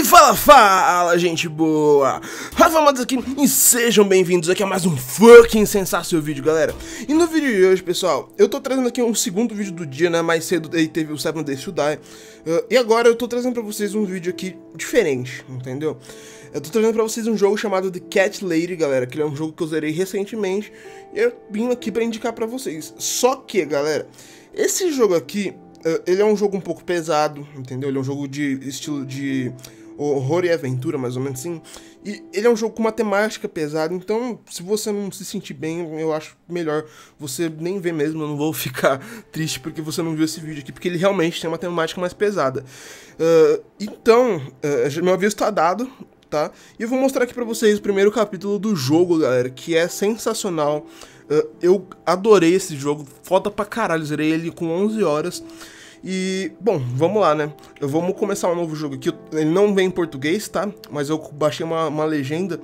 E fala, gente boa! Rafael aqui e sejam bem-vindos aqui a mais um fucking sensacional vídeo, galera. E no vídeo de hoje, pessoal, eu tô trazendo aqui um segundo vídeo do dia, né? Mais cedo aí teve o 7 Days to Die. E agora eu tô trazendo pra vocês um vídeo aqui diferente, entendeu? Eu tô trazendo pra vocês um jogo chamado The Cat Lady, galera, que é um jogo que eu zerei recentemente. E eu vim aqui pra indicar pra vocês. Só que, galera, esse jogo aqui, ele é um jogo um pouco pesado, entendeu? Ele é um jogo de estilo de horror e aventura, mais ou menos assim. E ele é um jogo com uma temática pesada, então se você não se sentir bem, eu acho melhor você nem ver mesmo. Eu não vou ficar triste porque você não viu esse vídeo aqui, porque ele realmente tem uma temática mais pesada. Então, meu aviso tá dado, tá? E eu vou mostrar aqui pra vocês o primeiro capítulo do jogo, galera, que é sensacional. Eu adorei esse jogo, foda pra caralho, zerei ele com 11 horas. E, bom, vamos lá, né? Vamos começar um novo jogo aqui. Ele não vem em português, tá? Mas eu baixei uma legenda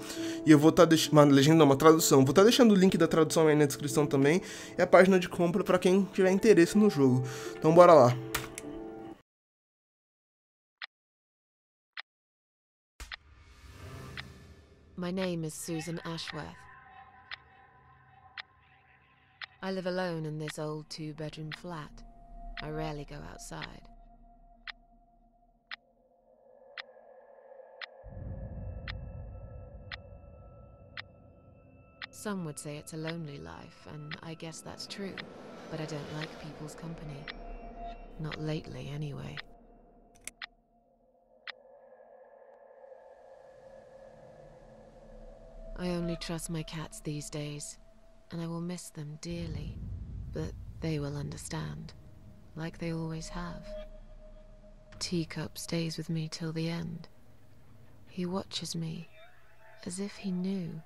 e eu vou estar deixando... Uma legenda não, uma tradução. Vou estar deixando o link da tradução aí na descrição também. E a página de compra pra quem tiver interesse no jogo. Então bora lá. My name is Susan Ashworth. I live alone in this old two-bedroom flat. I rarely go outside. Some would say it's a lonely life, and I guess that's true, but I don't like people's company. Not lately, anyway. I only trust my cats these days, and I will miss them dearly, but they will understand. Like they always have. Teacup stays with me till the end. He watches me, as if he knew.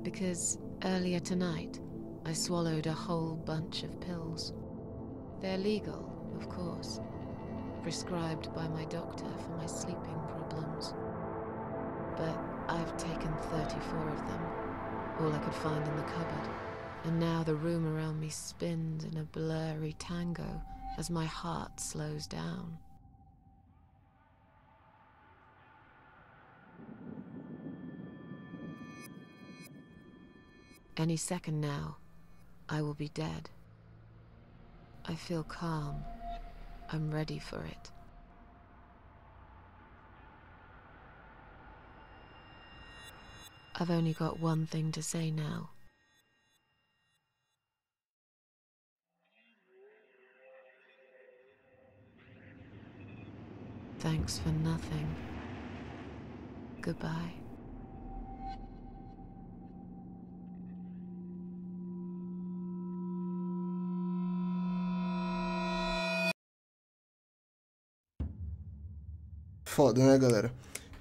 Because earlier tonight, I swallowed a whole bunch of pills. They're legal, of course, prescribed by my doctor for my sleeping problems. But I've taken 34 of them, all I could find in the cupboard, and now the room around me spins in a blurry tango as my heart slows down. Any second now, I will be dead. I feel calm. I'm ready for it. I've only got one thing to say now. Thanks for nothing. Goodbye. Foda, né, galera?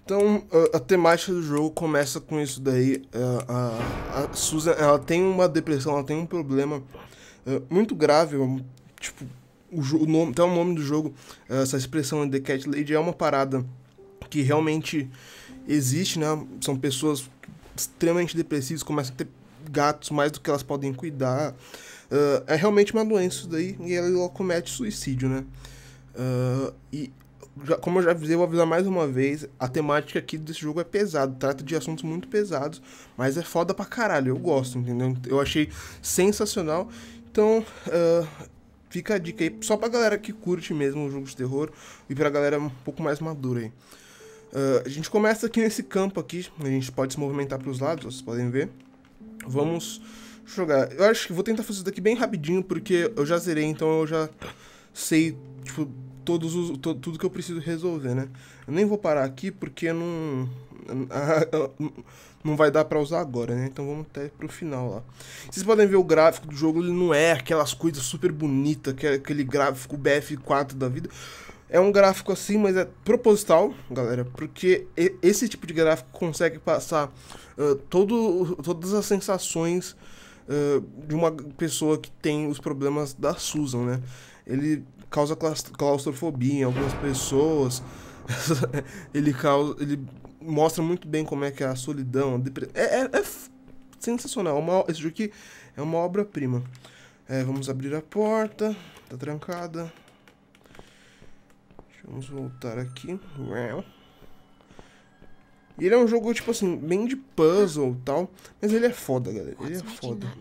Então, a temática do jogo começa com isso daí. A Susan, ela tem uma depressão, ela tem um problema muito grave. Tipo, até o nome do jogo, essa expressão The Cat Lady é uma parada que realmente existe, né? São pessoas extremamente depressivas, começam a ter gatos mais do que elas podem cuidar. É realmente uma doença isso daí, e ela comete suicídio, né? Como eu já avisei, eu vou avisar mais uma vez, a temática aqui desse jogo é pesada, trata de assuntos muito pesados, mas é foda pra caralho, eu gosto, entendeu? Eu achei sensacional, então fica a dica aí, só pra galera que curte mesmo o jogo de terror, e pra galera um pouco mais madura aí. A gente começa aqui nesse campo aqui, a gente pode se movimentar pros lados, vocês podem ver. Vamos jogar, eu acho que vou tentar fazer isso daqui bem rapidinho, porque eu já zerei, então eu já sei, tipo, tudo que eu preciso resolver, né? Eu nem vou parar aqui porque não vai dar pra usar agora, né? Então vamos até pro final lá. Vocês podem ver o gráfico do jogo, ele não é aquelas coisas super bonitas, que é aquele gráfico BF4 da vida. É um gráfico assim, mas é proposital, galera, porque esse tipo de gráfico consegue passar todas as sensações de uma pessoa que tem os problemas da Susan, né? Ele causa claustrofobia em algumas pessoas. Ele mostra muito bem como é que é a solidão, sensacional. Esse jogo aqui é uma obra-prima. Vamos abrir a porta. Tá trancada. Vamos voltar aqui. E ele é um jogo, tipo assim, bem de puzzle e tal. Mas ele é foda, galera. Ele é foda.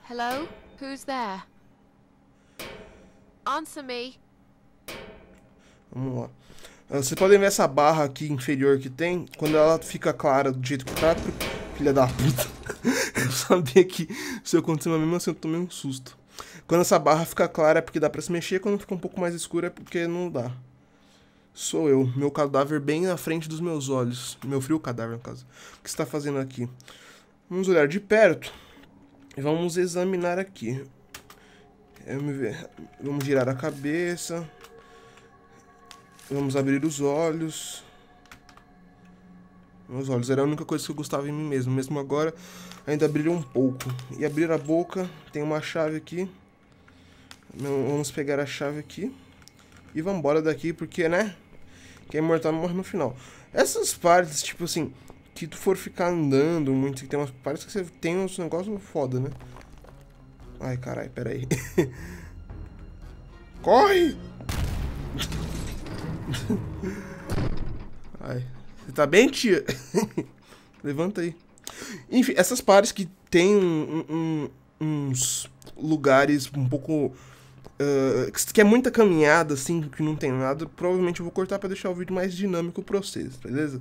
Hello? Who's there? Answer me. Vamos lá. Vocês podem ver essa barra aqui inferior que tem. Quando ela fica clara do jeito que tá. Filha da puta. Eu sabia que se eu acontecer mesmo assim eu tomei um susto. Quando essa barra fica clara é porque dá pra se mexer. Quando fica um pouco mais escura é porque não dá. Sou eu. Meu cadáver bem na frente dos meus olhos. Meu frio cadáver, no caso. O que você tá fazendo aqui? Vamos olhar de perto. E vamos examinar aqui. Vamos girar a cabeça. Vamos abrir os olhos. Meus olhos era a única coisa que eu gostava em mim mesmo. Mesmo agora, ainda brilha um pouco. E abrir a boca. Tem uma chave aqui. Vamos pegar a chave aqui. E vamos embora daqui, porque, né? Quem é imortal morre no final. Essas partes, tipo assim, que tu for ficar andando muito, tem umas partes que você tem uns negócios foda, né? Ai, caralho, pera aí. Corre! Ai, você tá bem, tia? Levanta aí. Enfim, essas partes que tem uns lugares um pouco... que é muita caminhada, assim, que não tem nada, provavelmente eu vou cortar pra deixar o vídeo mais dinâmico pra vocês, beleza?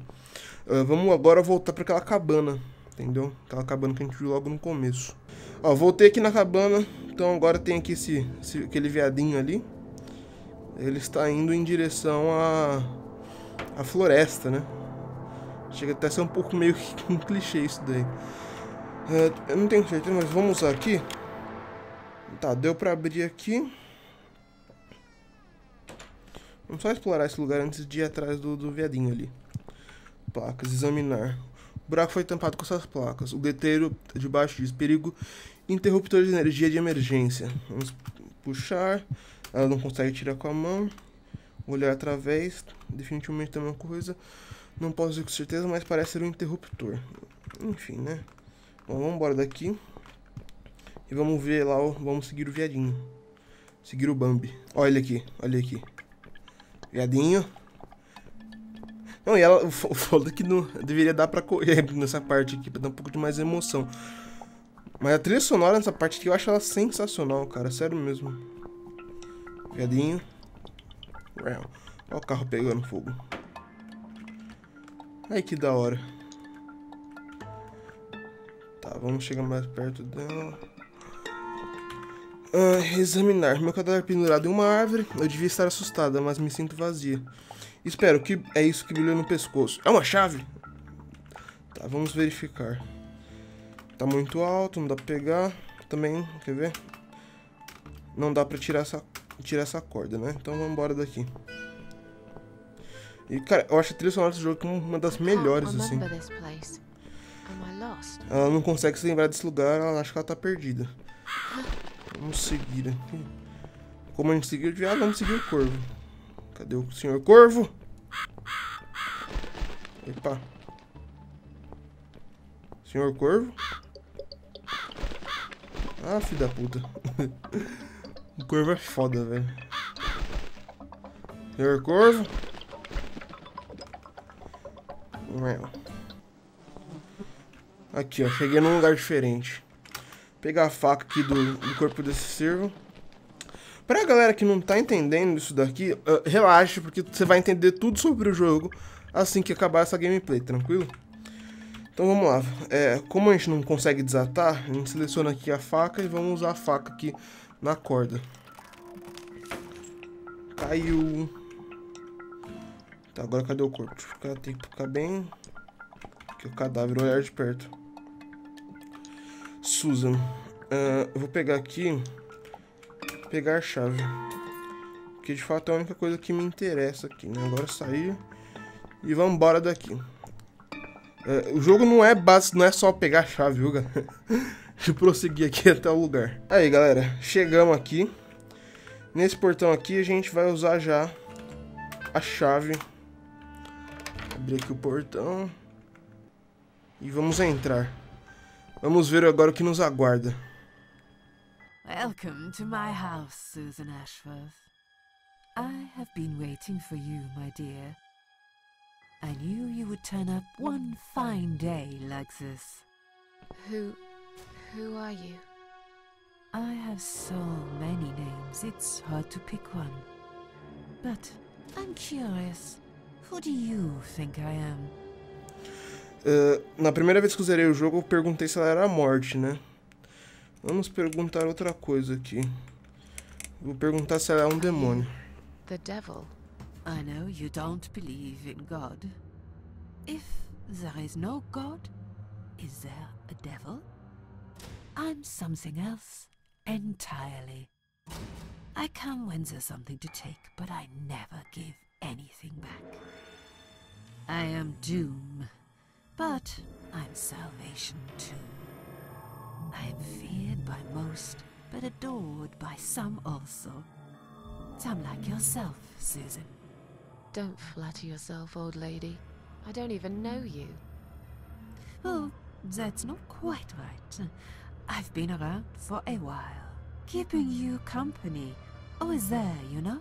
Vamos agora voltar pra aquela cabana, entendeu? Aquela cabana que a gente viu logo no começo. Ó, voltei aqui na cabana, então agora tem aqui aquele viadinho ali. Ele está indo em direção à floresta, né? Chega até a ser um pouco meio que um clichê isso daí. Eu não tenho certeza, mas vamos usar aqui. Tá, deu pra abrir aqui. Vamos só explorar esse lugar antes de ir atrás do viadinho ali. Placas, examinar. O buraco foi tampado com essas placas. O letreiro de baixo diz: perigo, interruptor de energia de emergência. Vamos puxar. Ela não consegue tirar com a mão. Olhar através. Definitivamente é uma coisa. Não posso dizer com certeza, mas parece ser um interruptor. Enfim, né? Bom, vamos embora daqui. E vamos ver lá, vamos seguir o viadinho. Seguir o Bambi. Olha ele aqui, olha aqui. Viadinho. Não, e ela, o foda é que não deveria dar pra correr nessa parte aqui, pra dar um pouco de mais emoção. Mas a trilha sonora nessa parte aqui eu acho ela sensacional, cara, sério mesmo. Viadinho. Olha o carro pegando fogo. Ai, que da hora. Tá, vamos chegar mais perto dela. Examinar. Meu cadáver pendurado em uma árvore. Eu devia estar assustada, mas me sinto vazia. Espero que é isso que brilha no pescoço. É uma chave? Tá, vamos verificar. Tá muito alto, não dá pra pegar. Também, quer ver? Não dá pra tirar essa corda, né? Então vamos embora daqui. E, cara, eu acho a trilha sonora desse jogo uma das melhores, assim. Ela não consegue se lembrar desse lugar, ela acha que ela tá perdida. Vamos seguir aqui. Como a gente seguiu o viado, vamos seguir o corvo. Cadê o senhor corvo? Epa. Senhor corvo? Ah, filho da puta. O corvo é foda, velho. Senhor corvo? Aqui, ó. Cheguei num lugar diferente. Vou pegar a faca aqui do corpo desse cervo. Pra galera que não tá entendendo isso daqui, relaxa, porque você vai entender tudo sobre o jogo assim que acabar essa gameplay, tranquilo? Então vamos lá. Como a gente não consegue desatar, a gente seleciona aqui a faca e vamos usar a faca aqui na corda. Caiu. Tá, agora cadê o corpo? Tem que ficar bem... Aqui o cadáver, olhar de perto. Susan. Eu vou pegar aqui... Pegar a chave. Porque de fato é a única coisa que me interessa aqui, né? Agora sair. E vamos embora daqui. O jogo não é só pegar a chave, viu, galera? Deixa eu prosseguir aqui até o lugar. Aí, galera. Chegamos aqui. Nesse portão aqui a gente vai usar já a chave. Abrir aqui o portão. E vamos entrar. Vamos ver agora o que nos aguarda. Welcome to my house, Susan Ashworth. I have been waiting for you, my dear. I knew you would turn up one fine day like this. Who are you? I have so many names, it's hard to pick one. But I'm curious, who do you think I am? Na primeira vez que eu zerei o jogo, eu perguntei se ela era a morte, né? Vamos perguntar outra coisa aqui. Vou perguntar se ela é um demônio. The devil. I know you don't believe in God. If there is no God, is there a devil? I'm something else entirely. I come when there's something to take, but I never give anything back. I am doom, but I'm salvation too. I am feared by most, but adored by some also. Some like yourself, Susan. Don't flatter yourself, old lady. I don't even know you. Oh, that's not quite right. I've been around for a while, keeping you company. Always there, you know?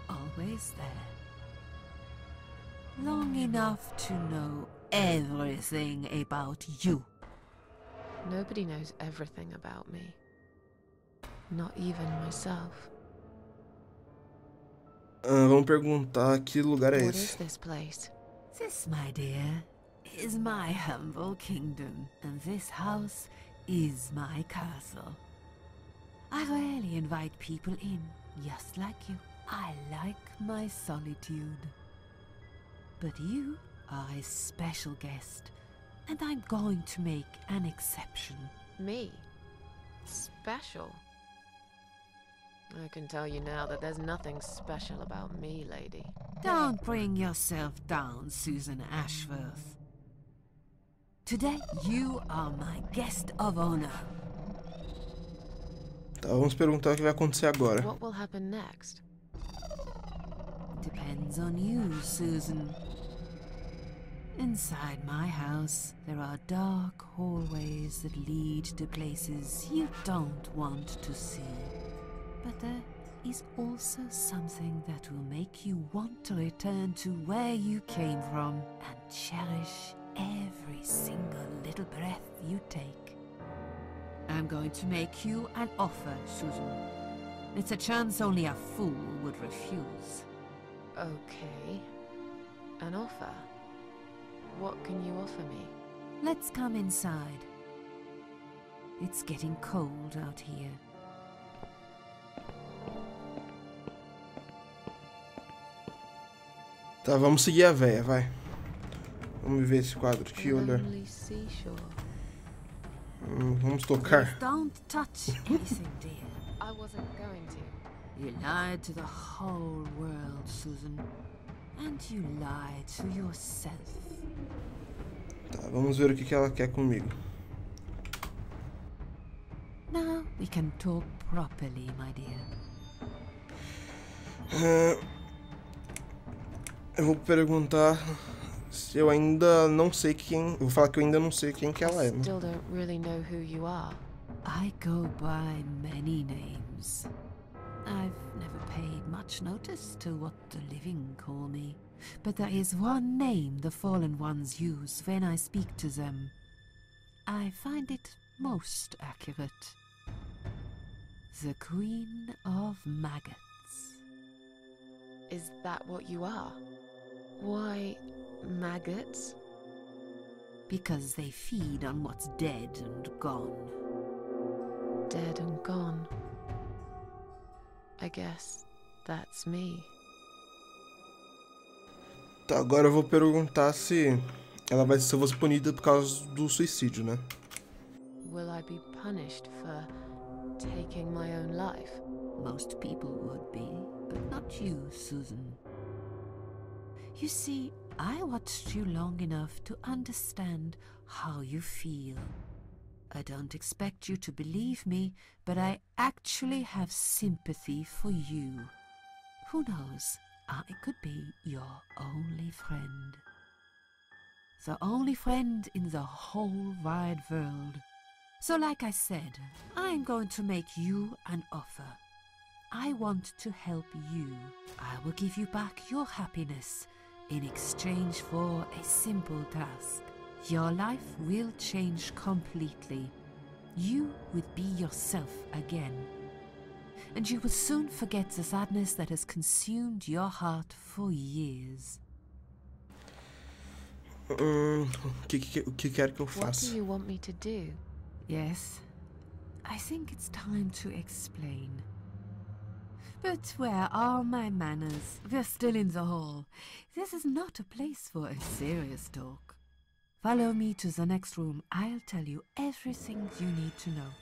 Always there. Long enough to know everything about you. Nobody knows everything about me. Not even myself. Vamos perguntar que lugar é What is esse. this place? This, my dear, is my humble kingdom, and this house is my castle. I rarely invite people in, just like you. I like my solitude. But you are a special guest, and I'm going to make an exception. Me? Special? I can tell you now that there's nothing special about me, lady. Don't bring yourself down, Susan Ashworth. Today, you are my guest of honor. Tá, vamos perguntar o que vai acontecer agora. What will happen next? Depends on you, Susan. Inside my house, there are dark hallways that lead to places you don't want to see. But there is also something that will make you want to return to where you came from and cherish every single little breath you take. I'm going to make you an offer, Susan. It's a chance only a fool would refuse. Okay. An offer? What can you offer me? Let's come inside. It's getting cold out here. Tá, vamos seguir a véia, vai. Vamos ver esse quadro aqui, olha. Lonely seashore. Vamos tocar. Don't touch anything, dear. I wasn't going to. You lied to the whole world, Susan. And you lied to yourself. Tá, vamos ver o que ela quer comigo. Now we can talk properly, my dear. Eu vou perguntar se eu ainda não sei quem... Eu vou falar que eu ainda não sei quem que ela é, I né? still don't really know who you are. I go by many names. I've never paid much notice to what the living call me. But there is one name the fallen ones use when I speak to them. I find it most accurate. The Queen of Maggots. Is that what you are? Why, maggots? Because they feed on what's dead and gone. Dead and gone. I guess that's me. Tá, agora eu vou perguntar se ela vai ser punida por causa do suicídio, né? Will I be punished for taking my own life? Most people would be, but not you, Susan. You see, I watched you long enough to understand how you feel. I don't expect you to believe me, but I actually have sympathy for you. Who knows, I could be your only friend. the only friend in the whole wide world. So like I said, I'm going to make you an offer. I want to help you. I will give you back your happiness in exchange for a simple task. Your life will change completely. You will be yourself again. And you will soon forget the sadness that has consumed your heart for years. O que quer que eu What faça? do you want me to do? Yes, I think it's time to explain. But where are my manners? We're still in the hall. This is not a place for a serious talk. Follow me to the next room. I'll tell you everything you need to know.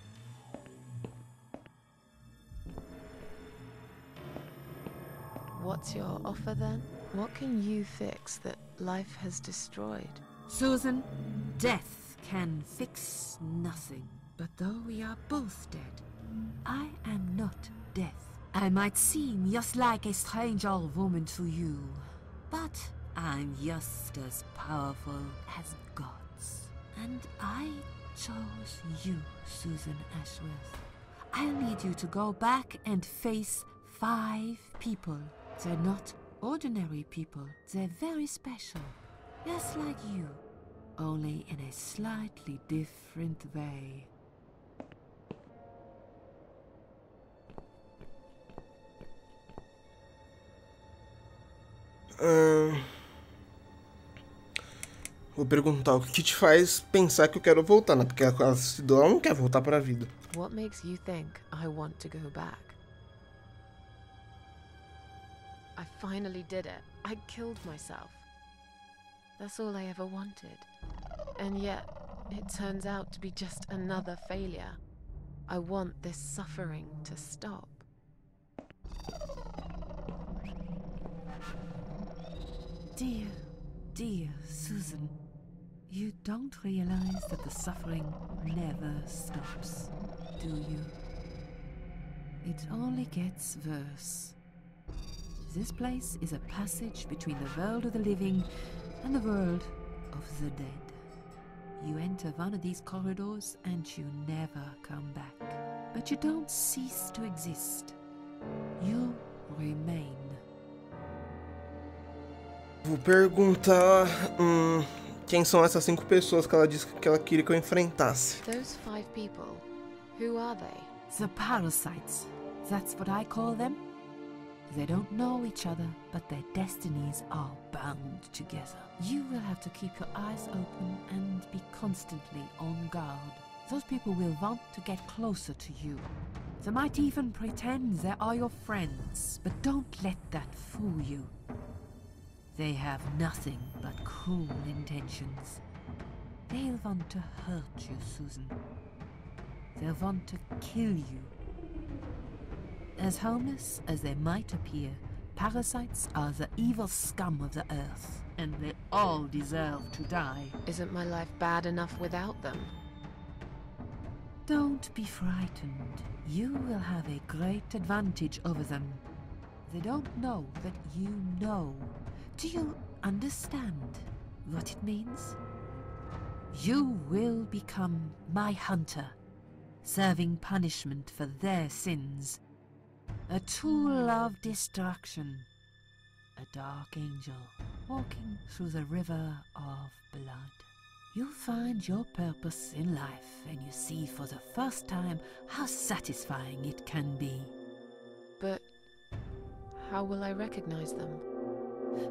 What's your offer then? What can you fix that life has destroyed? Susan, death can fix nothing. But though we are both dead, I am not death. I might seem just like a strange old woman to you, but I'm just as powerful as gods. And I chose you, Susan Ashworth. I'll need you to go back and face 5 people. They're not ordinary people. They're very special. Just like you, only in a slightly different way. Vou perguntar o que te faz pensar que eu quero voltar, né? Porque a Assunador não quer voltar pra vida. What makes you think I want to go back? I finally did it. I killed myself. That's all I ever wanted. And yet, it turns out to be just another failure. I want this suffering to stop. Dear Susan, you don't realize that the suffering never stops, do you? It only gets worse. This place is a passage between the world of the living and the world of the dead. You enter one of these corridors and you never come back. But you don't cease to exist. You remain. Vou perguntar quem são essas 5 pessoas que ela disse que ela queria que eu enfrentasse. Those 5 people, who are they? The parasites, that's what I call them. They don't know each other, but their destinies are bound together. You will have to keep your eyes open and be constantly on guard. Those people will want to get closer to you. They might even pretend they are your friends, but don't let that fool you. They have nothing but cruel intentions. They'll want to hurt you, Susan. They'll want to kill you. As harmless as they might appear, parasites are the evil scum of the earth, and they all deserve to die. Isn't my life bad enough without them? Don't be frightened. You will have a great advantage over them. They don't know that you know. Do you understand what it means? You will become my hunter, serving punishment for their sins. A tool of destruction. A dark angel walking through the river of blood. You find your purpose in life and you see for the first time how satisfying it can be. But how will I recognize them?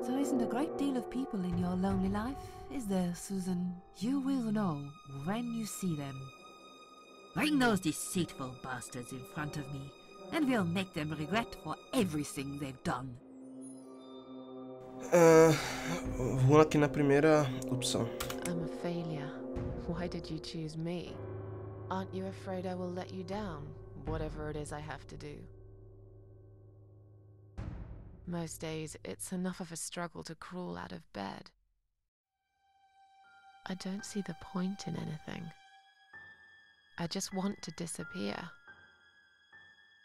There isn't a great deal of people in your lonely life, is there, Susan? You will know when you see them. Bring those deceitful bastards in front of me, and we'll make them regret for everything they've done. Vou aqui na primeira opção. I'm a failure. Why did you choose me? Aren't you afraid I will let you down, whatever it is I have to do? Most days, it's enough of a struggle to crawl out of bed. I don't see the point in anything. I just want to disappear.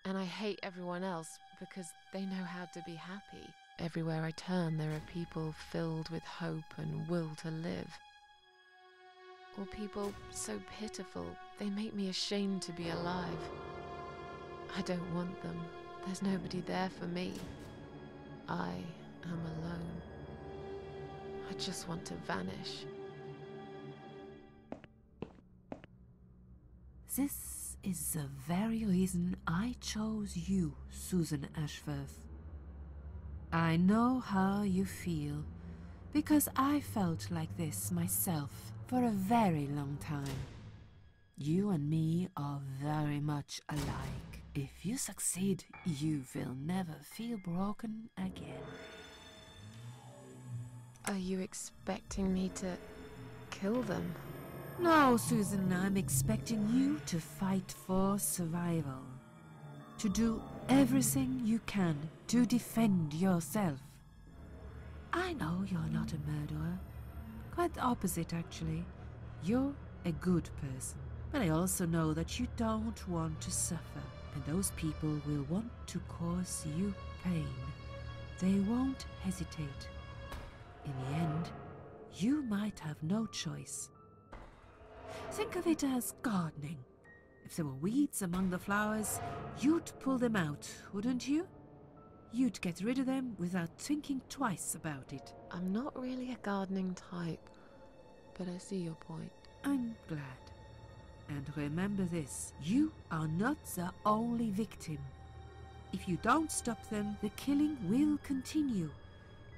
And I hate everyone else because they know how to be happy. Everywhere I turn, there are people filled with hope and will to live. or people so pitiful they make me ashamed to be alive. I don't want them. There's nobody there for me. I am alone. I just want to vanish. This is the very reason I chose you, Susan Ashworth. I know how you feel, because I felt like this myself for a very long time. You and me are very much alike. If you succeed, you will never feel broken again. Are you expecting me to kill them? No, Susan, I'm expecting you to fight for survival. To do everything you can to defend yourself. I know you're not a murderer. Quite the opposite, actually. You're a good person. But I also know that you don't want to suffer. And those people will want to cause you pain. They won't hesitate. In the end, you might have no choice. Think of it as gardening. If there were weeds among the flowers, you'd pull them out, wouldn't you? You'd get rid of them without thinking twice about it. I'm not really a gardening type, but I see your point. I'm glad. And remember this, you are not the only victim. If you don't stop them, the killing will continue.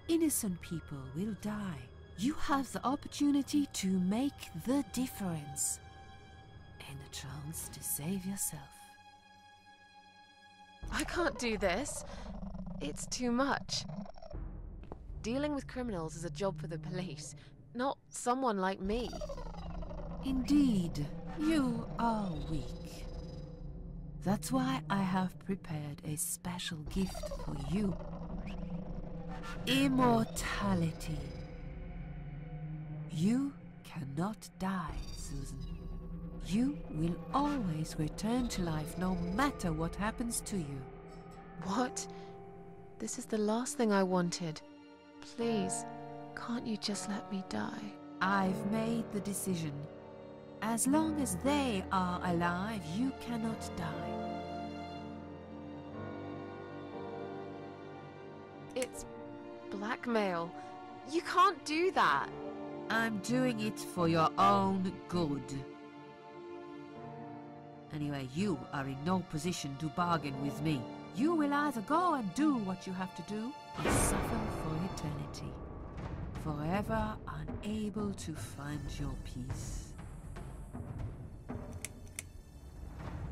Innocent people will die. You have the opportunity to make the difference. And a chance to save yourself. I can't do this. It's too much. Dealing with criminals is a job for the police, not someone like me. Indeed, you are weak. That's why I have prepared a special gift for you. Immortality. You cannot die, Susan. You will always return to life no matter what happens to you. What? This is the last thing I wanted. Please, can't you just let me die? I've made the decision. As long as they are alive, you cannot die. It's blackmail. You can't do that. I'm doing it for your own good. Anyway, you are in no position to bargain with me. You will either go and do what you have to do, or suffer for eternity. Forever unable to find your peace.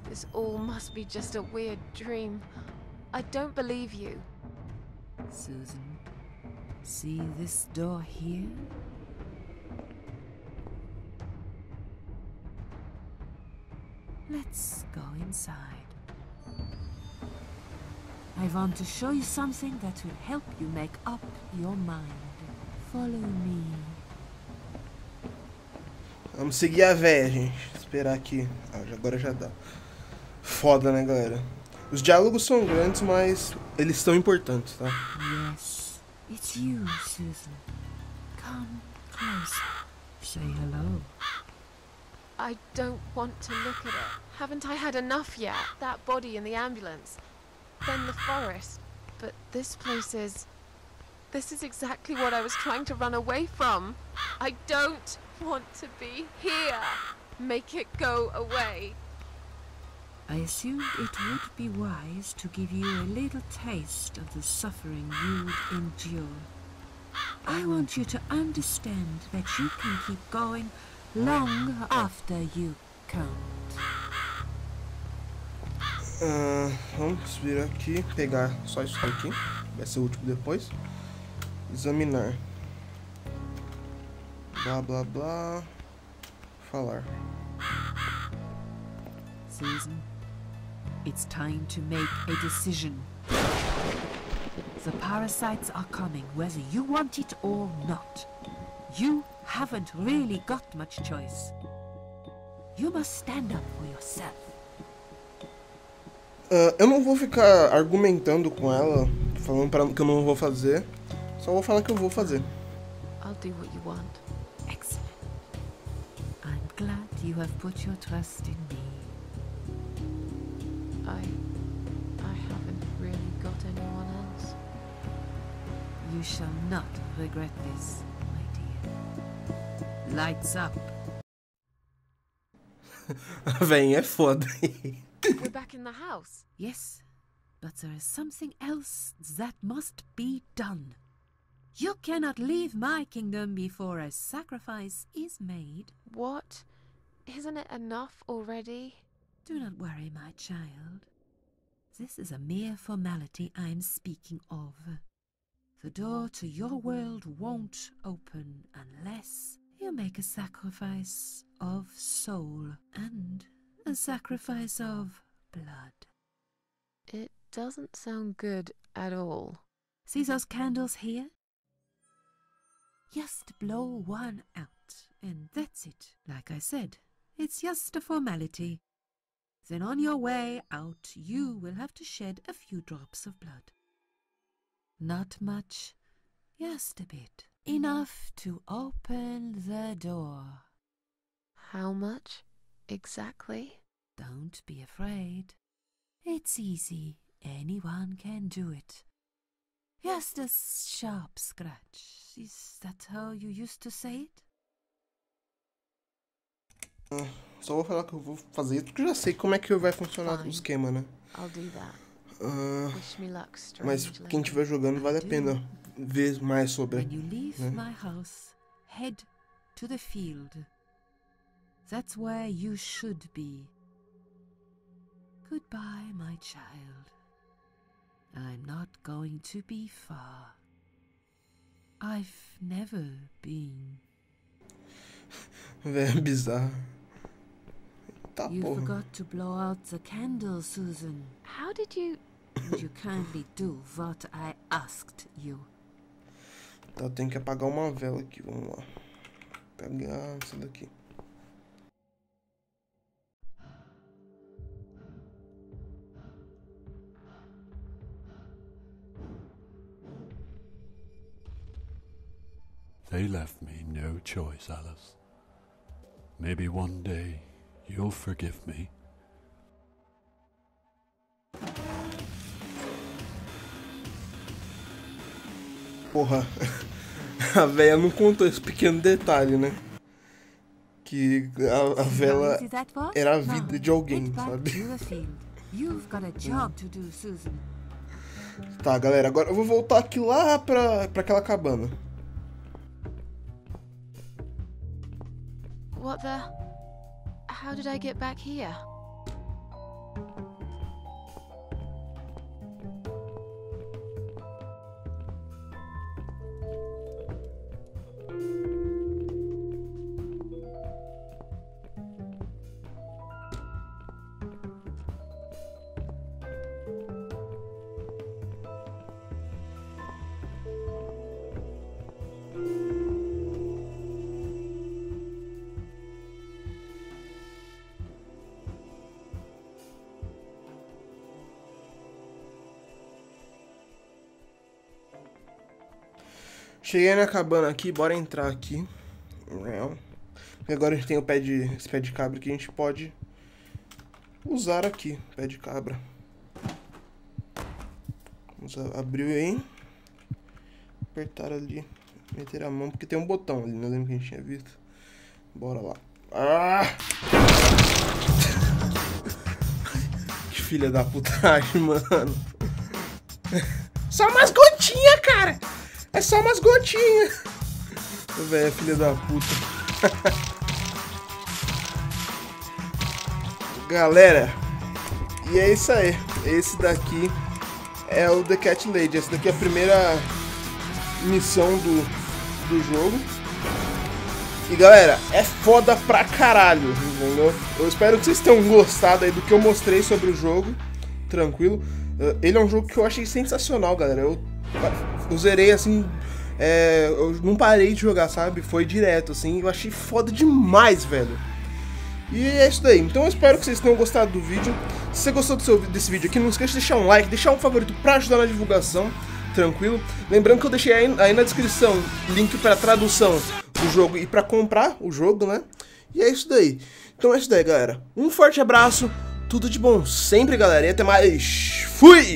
This all must be just a weird dream. I don't believe you. Susan, see this door here? Let's go inside. I want to show you something that will help you make up your mind. Follow me. Vamos seguir a véia, gente. Esperar aqui. Agora já dá. Foda, né, galera? Os diálogos são grandes, mas eles são importantes, tá? Yes, it's you, Susan. Come closer. Say hello. I don't want to look at it. Haven't I had enough yet? That body in the ambulance. Then the forest. But this place is... This is exactly what I was trying to run away from. I don't want to be here. Make it go away. I assumed it would be wise to give you a little taste of the suffering you'd endure. I want you to understand that you can keep going long after you can't. Vamos vir aqui, pegar só isso aqui. Vai ser o último depois. Examinar. Blá, blá, blá. Falar. Susan, it's time to make a decision. The parasites are coming, whether you want it or not. You haven't really got much choice. You must stand up for yourself. Eu não vou ficar argumentando com ela, falando pra ela que eu não vou fazer. Só vou falar que eu vou fazer. I'll do what you want. Excellent. I'm you have put your trust in me. I haven't really got anyone else. You shall not regret this, my dear. Lights up. Véi, é foda. We're back in the house. Yes, but there is something else that must be done. You cannot leave my kingdom before a sacrifice is made. What? Isn't it enough already? Do not worry, my child. This is a mere formality I am speaking of. The door to your world won't open unless you make a sacrifice of soul and a sacrifice of blood. It doesn't sound good at all. See those candles here? Just blow one out, and that's it. Like I said, it's just a formality. Then on your way out, you will have to shed a few drops of blood. Not much, just a bit. Enough to open the door. How much exactly? Don't be afraid. It's easy. Anyone can do it. Just a sharp scratch. Is that how you used to say it? Só vou falar que eu vou fazer isso porque eu já sei como é que vai funcionar o esquema, né? I'll do that. Wish me luck, Mas strange quem estiver jogando vale a pena ver mais sobre. When you leave my house, head to the field. That's where you should be. Goodbye, my child. I'm not going to be far. I've never been. Véi, é bizarro. Tá, You porra. forgot to blow out the candle, Susan. How did you... Would you kindly do what I asked you? Tá, tem que apagar uma vela aqui, vamos lá. Pegar essa daqui. They left me no choice, Alice. Maybe one day you'll forgive me. Porra, a véia não contou esse pequeno detalhe, né? Que a vela era a vida de alguém, sabe? You've got a job to do, Susan. Tá, galera, agora eu vou voltar aqui lá pra aquela cabana. What the... How did I get back here? Cheguei na cabana aqui, bora entrar aqui. E agora a gente tem esse pé de cabra que a gente pode usar aqui, pé de cabra. Vamos abrir aí. Apertar ali, meter a mão, porque tem um botão ali, não lembro que a gente tinha visto. Bora lá. Ah! Que filha da putagem, mano. Só umas gotinhas, cara! É só umas gotinhas. Velho, filha da puta. Galera, e é isso aí. Esse daqui é o The Cat Lady. Essa daqui é a primeira missão do jogo. E galera, é foda pra caralho, entendeu? Eu espero que vocês tenham gostado aí do que eu mostrei sobre o jogo. Tranquilo. Ele é um jogo que eu achei sensacional, galera. Eu zerei assim, eu não parei de jogar, sabe? Foi direto, assim, eu achei foda demais, velho. E é isso daí, então eu espero que vocês tenham gostado do vídeo. Se você gostou desse vídeo aqui, não esqueça de deixar um like, deixar um favorito pra ajudar na divulgação, tranquilo? Lembrando que eu deixei aí na descrição link pra tradução do jogo e pra comprar o jogo, né? E é isso daí. Então é isso daí, galera. Um forte abraço, tudo de bom sempre, galera, e até mais. Fui!